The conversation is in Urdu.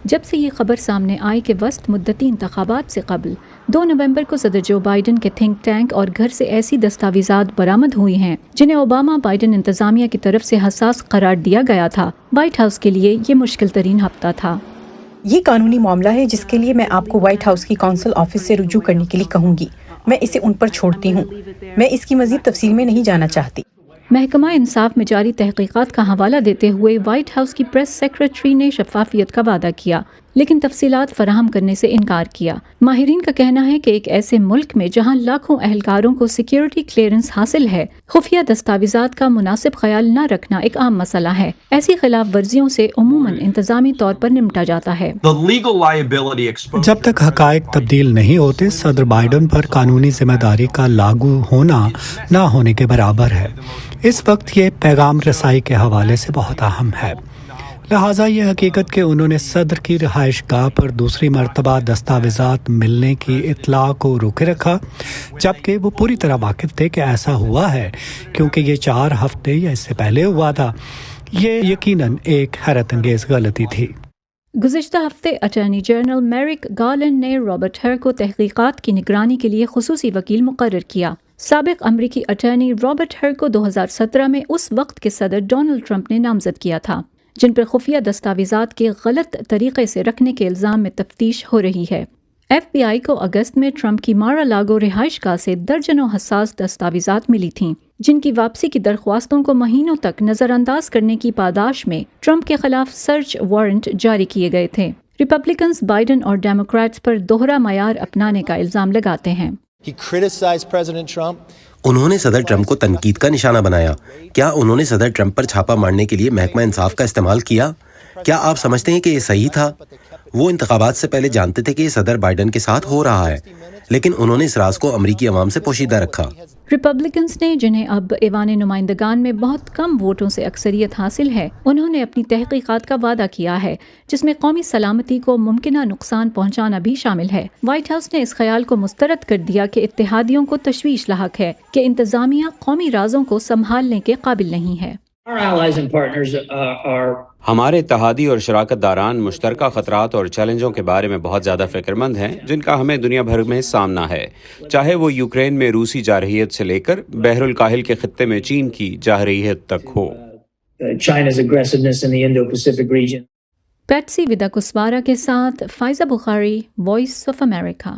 جب سے یہ خبر سامنے آئی کہ وسط مدتی انتخابات سے قبل 2 نومبر کو صدر جو بائیڈن کے تھنک ٹینک اور گھر سے ایسی دستاویزات برآمد ہوئی ہیں جنہیں اوباما بائیڈن انتظامیہ کی طرف سے حساس قرار دیا گیا تھا، وائٹ ہاؤس کے لیے یہ مشکل ترین ہفتہ تھا۔ یہ قانونی معاملہ ہے جس کے لیے میں آپ کو وائٹ ہاؤس کی کونسل آفس سے رجوع کرنے کے لیے کہوں گی۔ میں اسے ان پر چھوڑتی ہوں۔ میں اس کی مزید تفصیل میں نہیں جانا چاہتی۔ محکمہ انصاف میں جاری تحقیقات کا حوالہ دیتے ہوئے وائٹ ہاؤس کی پریس سیکریٹری نے شفافیت کا وعدہ کیا، لیکن تفصیلات فراہم کرنے سے انکار کیا۔ ماہرین کا کہنا ہے کہ ایک ایسے ملک میں جہاں لاکھوں اہلکاروں کو سیکیورٹی کلیئرنس حاصل ہے، خفیہ دستاویزات کا مناسب خیال نہ رکھنا ایک عام مسئلہ ہے۔ ایسی خلاف ورزیوں سے عموماً انتظامی طور پر نمٹا جاتا ہے۔ جب تک حقائق تبدیل نہیں ہوتے، صدر بائیڈن پر قانونی ذمہ داری کا لاگو ہونا نہ ہونے کے برابر ہے۔ اس وقت یہ پیغام رسائی کے حوالے سے بہت اہم ہے، لہٰذا یہ حقیقت کہ انہوں نے صدر کی رہائش گاہ پر دوسری مرتبہ دستاویزات ملنے کی اطلاع کو روکے رکھا، جبکہ وہ پوری طرح واقف تھے کہ ایسا ہوا ہے کیونکہ یہ 4 ہفتے یا اس سے پہلے ہوا تھا، یہ یقیناً ایک حیرت انگیز غلطی تھی۔ گزشتہ ہفتے اٹارنی جنرل میرک گارلینڈ نے رابرٹ ہر کو تحقیقات کی نگرانی کے لیے خصوصی وکیل مقرر کیا۔ سابق امریکی اٹارنی رابرٹ ہر کو 2017 میں اس وقت کے صدر ڈونلڈ ٹرمپ نے نامزد کیا تھا، جن پر خفیہ دستاویزات کے غلط طریقے سے رکھنے کے الزام میں تفتیش ہو رہی ہے۔ ایف بی آئی کو اگست میں ٹرمپ کی مارا لاگو رہائش گاہ سے درجنوں حساس دستاویزات ملی تھیں، جن کی واپسی کی درخواستوں کو مہینوں تک نظر انداز کرنے کی پاداش میں ٹرمپ کے خلاف سرچ وارنٹ جاری کیے گئے تھے۔ ریپبلکنز بائیڈن اور ڈیموکریٹس پر دوہرا معیار اپنانے کا الزام لگاتے ہیں۔ انہوں نے صدر ٹرمپ کو تنقید کا نشانہ بنایا۔ کیا انہوں نے صدر ٹرمپ پر چھاپہ مارنے کے لیے محکمہ انصاف کا استعمال کیا؟ کیا آپ سمجھتے ہیں کہ یہ صحیح تھا؟ وہ انتخابات سے پہلے جانتے تھے کہ یہ صدر بائیڈن کے ساتھ ہو رہا ہے، لیکن انہوں نے اس راز کو امریکی عوام سے پوشیدہ رکھا۔ ریپبلکنز نے، جنہیں اب ایوان نمائندگان میں بہت کم ووٹوں سے اکثریت حاصل ہے، انہوں نے اپنی تحقیقات کا وعدہ کیا ہے جس میں قومی سلامتی کو ممکنہ نقصان پہنچانا بھی شامل ہے۔ وائٹ ہاؤس نے اس خیال کو مسترد کر دیا کہ اتحادیوں کو تشویش لاحق ہے کہ انتظامیہ قومی رازوں کو سنبھالنے کے قابل نہیں ہے۔ ہمارے اتحادی اور شراکت داران مشترکہ خطرات اور چیلنجوں کے بارے میں بہت زیادہ فکر مند ہیں جن کا ہمیں دنیا بھر میں سامنا ہے، چاہے وہ یوکرین میں روسی جارحیت سے لے کر بحر الکاہل کے خطے میں چین کی جارحیت تک ہو۔ پیٹسی ودا کسوارا کے ساتھ فائزہ بخاری، وائس آف امریکہ۔